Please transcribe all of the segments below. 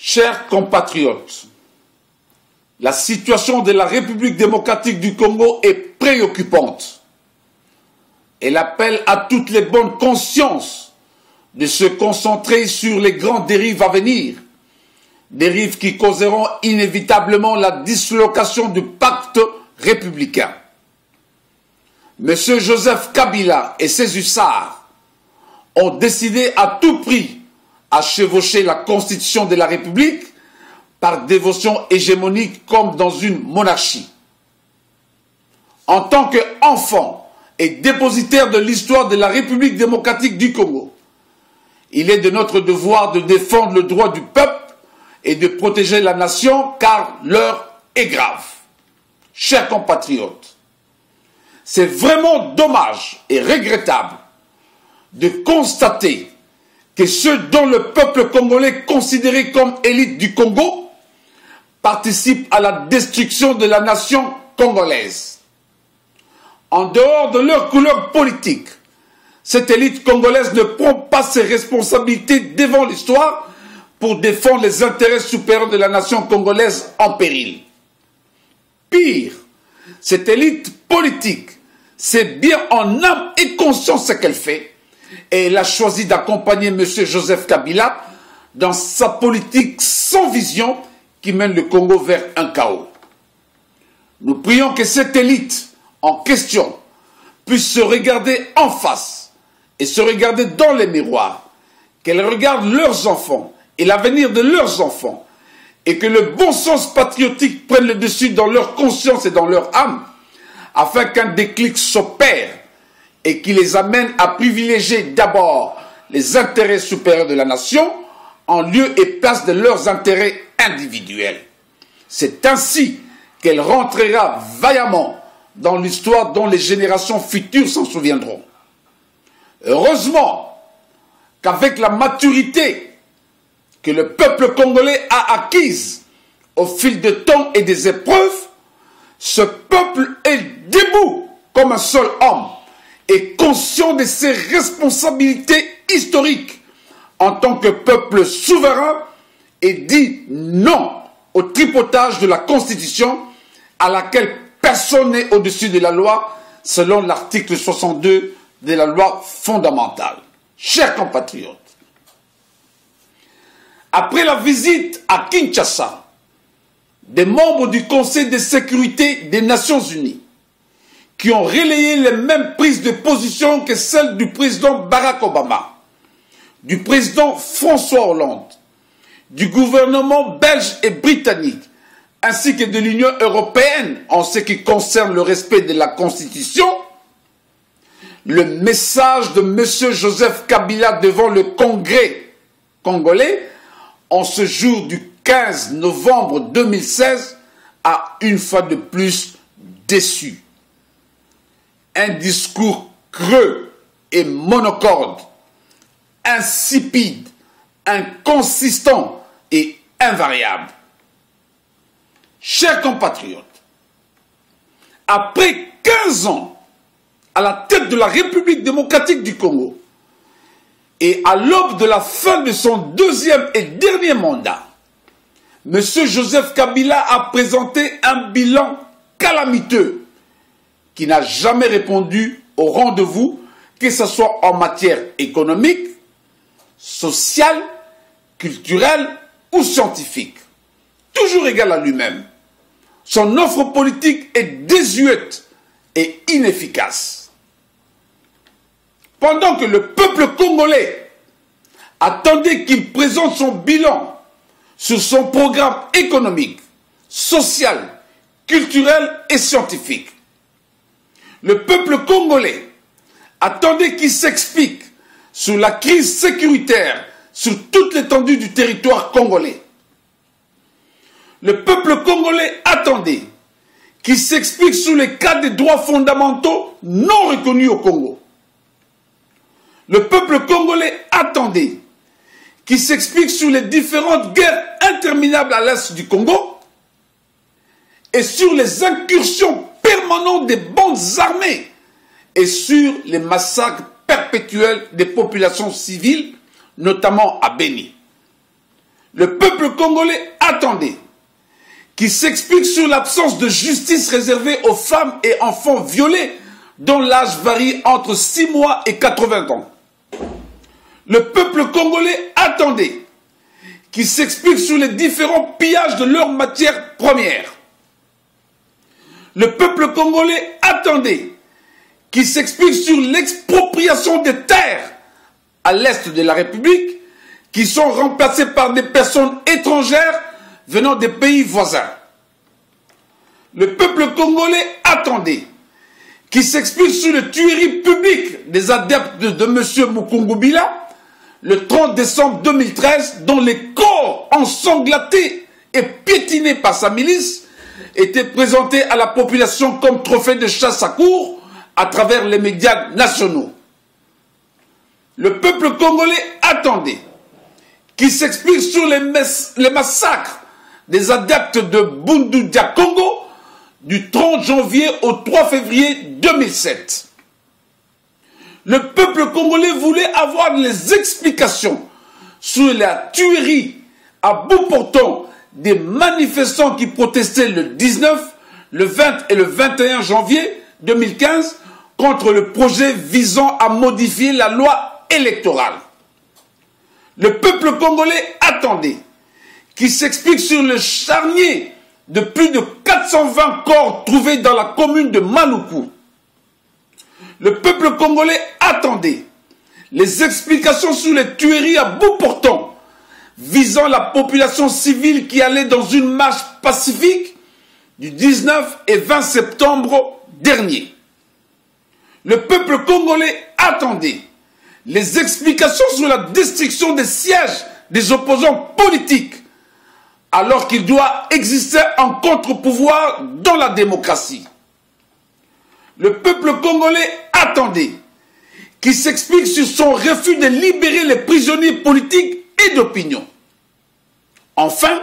Chers compatriotes, la situation de la République démocratique du Congo est préoccupante. Elle appelle à toutes les bonnes consciences de se concentrer sur les grandes dérives à venir, dérives qui causeront inévitablement la dislocation du pacte républicain. M. Joseph Kabila et ses hussards ont décidé à tout prix à chevaucher la constitution de la République par dévotion hégémonique comme dans une monarchie. En tant qu'enfant et dépositaire de l'histoire de la République démocratique du Congo, il est de notre devoir de défendre le droit du peuple et de protéger la nation car l'heure est grave. Chers compatriotes, c'est vraiment dommage et regrettable de constater que ceux dont le peuple congolais considéré comme élite du Congo participent à la destruction de la nation congolaise. En dehors de leur couleur politique, cette élite congolaise ne prend pas ses responsabilités devant l'histoire pour défendre les intérêts supérieurs de la nation congolaise en péril. Pire, cette élite politique sait bien en âme et conscience ce qu'elle fait et elle a choisi d'accompagner M. Joseph Kabila dans sa politique sans vision qui mène le Congo vers un chaos. Nous prions que cette élite en question puisse se regarder en face et se regarder dans les miroirs, qu'elle regarde leurs enfants et l'avenir de leurs enfants et que le bon sens patriotique prenne le dessus dans leur conscience et dans leur âme afin qu'un déclic s'opère et qui les amène à privilégier d'abord les intérêts supérieurs de la nation en lieu et place de leurs intérêts individuels. C'est ainsi qu'elle rentrera vaillamment dans l'histoire dont les générations futures s'en souviendront. Heureusement qu'avec la maturité que le peuple congolais a acquise au fil de temps et des épreuves, ce peuple est debout comme un seul homme et conscient de ses responsabilités historiques en tant que peuple souverain et dit non au tripotage de la Constitution à laquelle personne n'est au-dessus de la loi selon l'article 62 de la loi fondamentale. Chers compatriotes, après la visite à Kinshasa des membres du Conseil de sécurité des Nations Unies qui ont relayé les mêmes prises de position que celles du président Barack Obama, du président François Hollande, du gouvernement belge et britannique, ainsi que de l'Union européenne en ce qui concerne le respect de la Constitution, le message de M. Joseph Kabila devant le Congrès congolais en ce jour du 15 novembre 2016 a une fois de plus déçu. Un discours creux et monocorde, insipide, inconsistant et invariable. Chers compatriotes, après 15 ans à la tête de la République démocratique du Congo et à l'aube de la fin de son deuxième et dernier mandat, M. Joseph Kabila a présenté un bilan calamiteux qui n'a jamais répondu au rendez-vous, que ce soit en matière économique, sociale, culturelle ou scientifique. Toujours égal à lui-même. Son offre politique est désuète et inefficace. Pendant que le peuple congolais attendait qu'il présente son bilan sur son programme économique, social, culturel et scientifique, le peuple congolais attendait qu'il s'explique sur la crise sécuritaire sur toute l'étendue du territoire congolais. Le peuple congolais attendait qu'il s'explique sur les cas des droits fondamentaux non reconnus au Congo. Le peuple congolais attendait qu'il s'explique sur les différentes guerres interminables à l'est du Congo et sur les incursions permanentes des bandes armées et sur les massacres perpétuels des populations civiles, notamment à Beni. Le peuple congolais attendait, qui s'explique sur l'absence de justice réservée aux femmes et enfants violés dont l'âge varie entre 6 mois et 80 ans. Le peuple congolais attendait, qui s'explique sur les différents pillages de leurs matières premières. Le peuple congolais attendait, qui s'explique sur l'expropriation des terres à l'est de la République, qui sont remplacées par des personnes étrangères venant des pays voisins. Le peuple congolais attendait, qui s'explique sur les tueries publiques des adeptes de M. Mukungubila le 30 décembre 2013, dont les corps ensanglantés et piétinés par sa milice étaient présentés à la population comme trophée de chasse à courre à travers les médias nationaux. Le peuple congolais attendait, qui s'explique sur les massacres des adeptes de Bundu Dia Congo du 30 janvier au 3 février 2007. Le peuple congolais voulait avoir les explications sur la tuerie à bout portant des manifestants qui protestaient le 19, le 20 et le 21 janvier 2015 contre le projet visant à modifier la loi électorale. Le peuple congolais attendait, qui s'explique sur le charnier de plus de 420 corps trouvés dans la commune de Maluku. Le peuple congolais attendait les explications sur les tueries à bout portant visant la population civile qui allait dans une marche pacifique du 19 et 20 septembre dernier. Le peuple congolais attendait les explications sur la destruction des sièges des opposants politiques alors qu'il doit exister un contre-pouvoir dans la démocratie. Le peuple congolais attendait, qui s'explique sur son refus de libérer les prisonniers politiques et d'opinion. Enfin,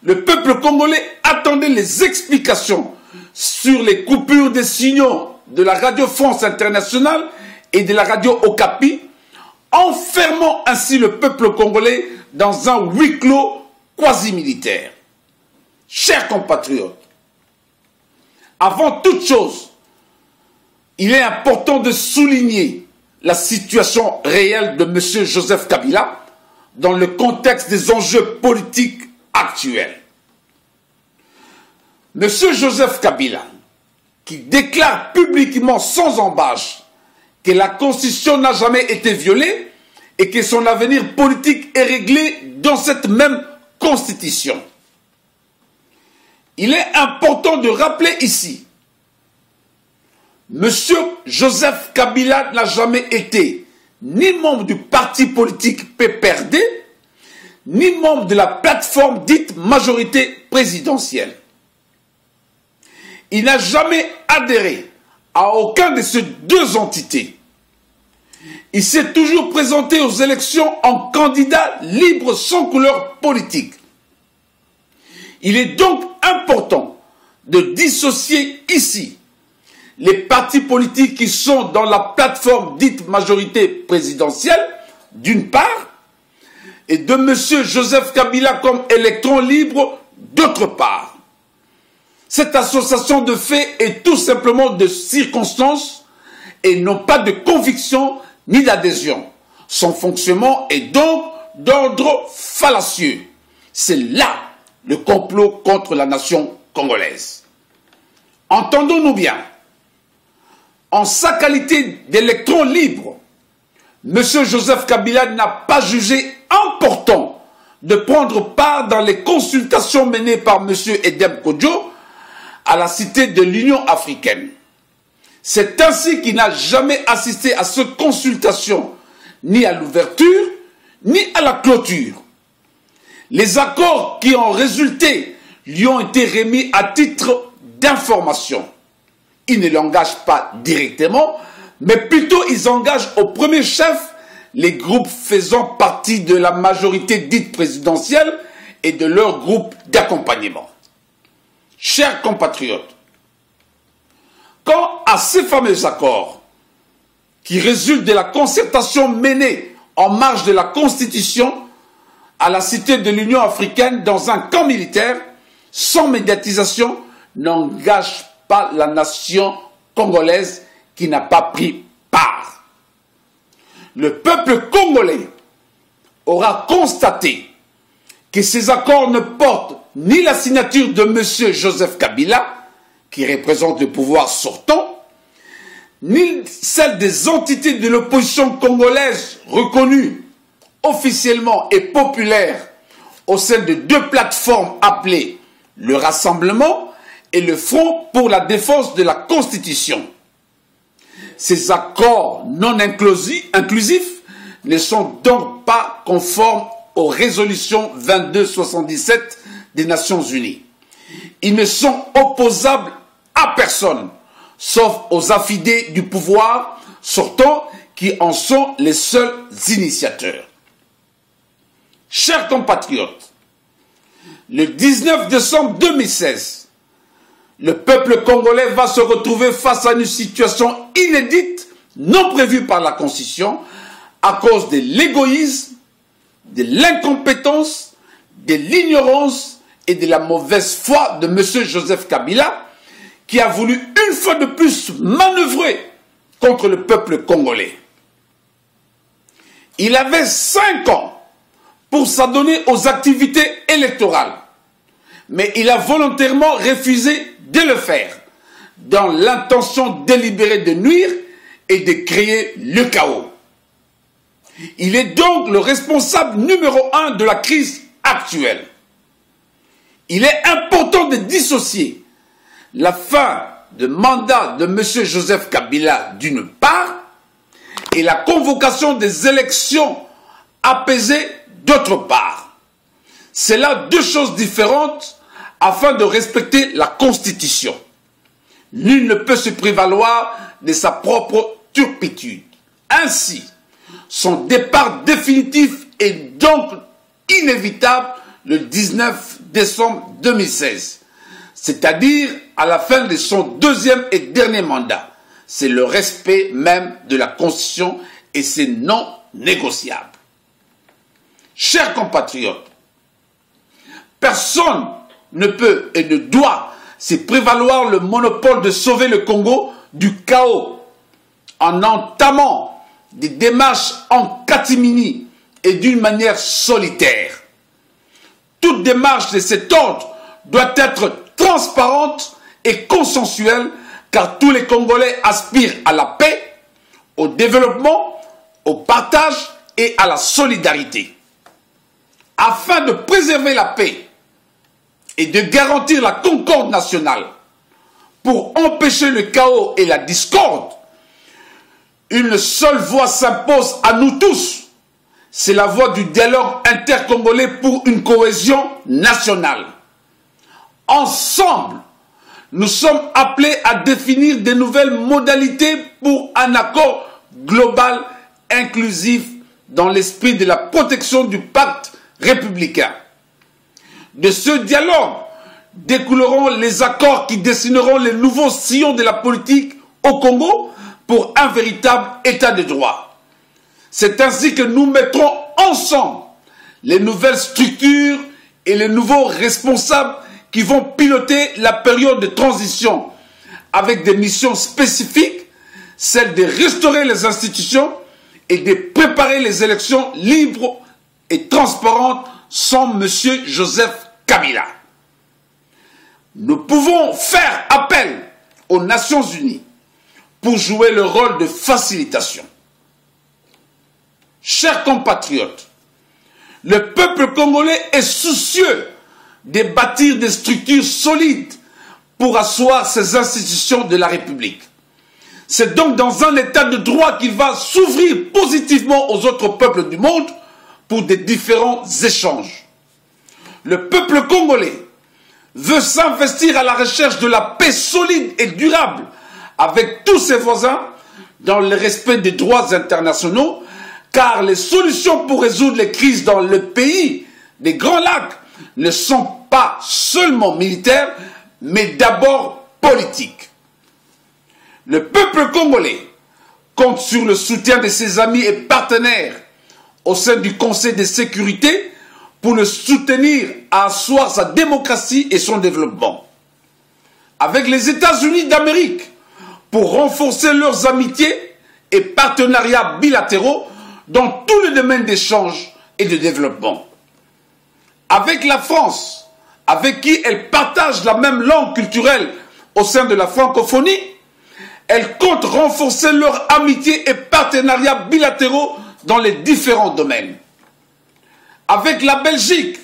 le peuple congolais attendait les explications sur les coupures des signaux de la Radio France Internationale et de la Radio Okapi, enfermant ainsi le peuple congolais dans un huis clos quasi-militaire. Chers compatriotes, avant toute chose, il est important de souligner la situation réelle de M. Joseph Kabila dans le contexte des enjeux politiques actuels. M. Joseph Kabila, qui déclare publiquement sans embâche que la Constitution n'a jamais été violée et que son avenir politique est réglé dans cette même Constitution. Il est important de rappeler ici, M. Joseph Kabila n'a jamais été ni membre du parti politique PPRD, ni membre de la plateforme dite majorité présidentielle. Il n'a jamais adhéré à aucun de ces deux entités. Il s'est toujours présenté aux élections en candidat libre sans couleur politique. Il est donc important de dissocier ici les partis politiques qui sont dans la plateforme dite majorité présidentielle, d'une part, et de M. Joseph Kabila comme électron libre, d'autre part. Cette association de faits est tout simplement de circonstances et non pas de conviction ni d'adhésion. Son fonctionnement est donc d'ordre fallacieux. C'est là le complot contre la nation congolaise. Entendons-nous bien. En sa qualité d'électron libre, M. Joseph Kabila n'a pas jugé important de prendre part dans les consultations menées par M. Edem Kodjo à la Cité de l'Union africaine. C'est ainsi qu'il n'a jamais assisté à cette consultation, ni à l'ouverture, ni à la clôture. Les accords qui ont résulté lui ont été remis à titre d'information. Ils ne l'engagent pas directement, mais plutôt ils engagent au premier chef les groupes faisant partie de la majorité dite présidentielle et de leur groupe d'accompagnement. Chers compatriotes, quant à ces fameux accords qui résultent de la concertation menée en marge de la Constitution à la cité de l'Union africaine dans un camp militaire, sans médiatisation, n'engage pas la nation congolaise qui n'a pas pris part. Le peuple congolais aura constaté que ces accords ne portent ni la signature de M. Joseph Kabila, qui représente le pouvoir sortant, ni celle des entités de l'opposition congolaise reconnues officiellement et populaires au sein de deux plateformes appelées le Rassemblement et le Front pour la défense de la Constitution. Ces accords non inclusifs ne sont donc pas conformes aux résolutions 2277 des Nations Unies. Ils ne sont opposables à personne, sauf aux affidés du pouvoir sortant qui en sont les seuls initiateurs. Chers compatriotes, le 19 décembre 2016, le peuple congolais va se retrouver face à une situation inédite, non prévue par la Constitution, à cause de l'égoïsme, de l'incompétence, de l'ignorance et de la mauvaise foi de M. Joseph Kabila, qui a voulu une fois de plus manœuvrer contre le peuple congolais. Il avait 5 ans pour s'adonner aux activités électorales, mais il a volontairement refusé de le faire, dans l'intention délibérée de nuire et de créer le chaos. Il est donc le responsable numéro 1 de la crise actuelle. Il est important de dissocier la fin de mandat de M. Joseph Kabila d'une part et la convocation des élections apaisées d'autre part. C'est là deux choses différentes afin de respecter la Constitution. Nul ne peut se prévaloir de sa propre turpitude. Ainsi, son départ définitif est donc inévitable le 19 décembre 2016, c'est-à-dire à la fin de son deuxième et dernier mandat. C'est le respect même de la Constitution et c'est non négociable. Chers compatriotes, personne ne peut et ne doit se prévaloir le monopole de sauver le Congo du chaos en entamant des démarches en catimini et d'une manière solitaire. Toute démarche de cet ordre doit être transparente et consensuelle car tous les Congolais aspirent à la paix, au développement, au partage et à la solidarité. Afin de préserver la paix et de garantir la concorde nationale pour empêcher le chaos et la discorde, une seule voie s'impose à nous tous. C'est la voie du dialogue intercongolais pour une cohésion nationale. Ensemble, nous sommes appelés à définir de nouvelles modalités pour un accord global inclusif dans l'esprit de la protection du pacte républicain. De ce dialogue découleront les accords qui dessineront les nouveaux sillons de la politique au Congo pour un véritable état de droit. C'est ainsi que nous mettrons ensemble les nouvelles structures et les nouveaux responsables qui vont piloter la période de transition avec des missions spécifiques, celle de restaurer les institutions et de préparer les élections libres et transparentes sans M. Joseph Kabila. Nous pouvons faire appel aux Nations Unies pour jouer le rôle de facilitation. Chers compatriotes, le peuple congolais est soucieux de bâtir des structures solides pour asseoir ces institutions de la République. C'est donc dans un état de droit qu'il va s'ouvrir positivement aux autres peuples du monde pour des différents échanges. Le peuple congolais veut s'investir à la recherche de la paix solide et durable avec tous ses voisins dans le respect des droits internationaux, car les solutions pour résoudre les crises dans le pays des Grands Lacs ne sont pas seulement militaires, mais d'abord politiques. Le peuple congolais compte sur le soutien de ses amis et partenaires au sein du Conseil de sécurité pour le soutenir à asseoir sa démocratie et son développement. Avec les États-Unis d'Amérique pour renforcer leurs amitiés et partenariats bilatéraux dans tous les domaines d'échange et de développement. Avec la France, avec qui elle partage la même langue culturelle au sein de la francophonie, elle compte renforcer leur amitié et partenariats bilatéraux dans les différents domaines. Avec la Belgique,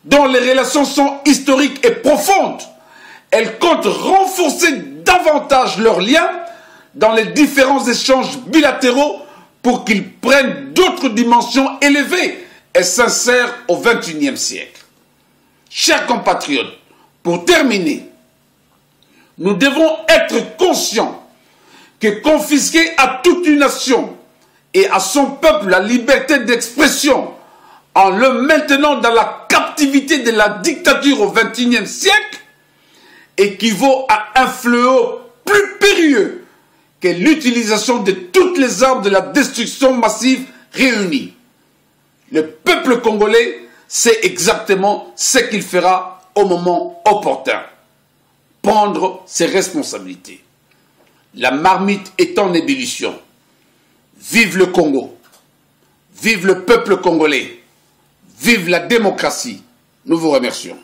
dont les relations sont historiques et profondes, elle compte renforcer davantage leurs liens dans les différents échanges bilatéraux pour qu'ils prennent d'autres dimensions élevées et sincères au XXIe siècle. Chers compatriotes, pour terminer, nous devons être conscients que confisquer à toute une nation et à son peuple la liberté d'expression en le maintenant dans la captivité de la dictature au XXIe siècle équivaut à un fléau plus périlleux que l'utilisation de toutes les armes de la destruction massive réunies. Le peuple congolais sait exactement ce qu'il fera au moment opportun. Prendre ses responsabilités. La marmite est en ébullition. Vive le Congo. Vive le peuple congolais. Vive la démocratie. Nous vous remercions.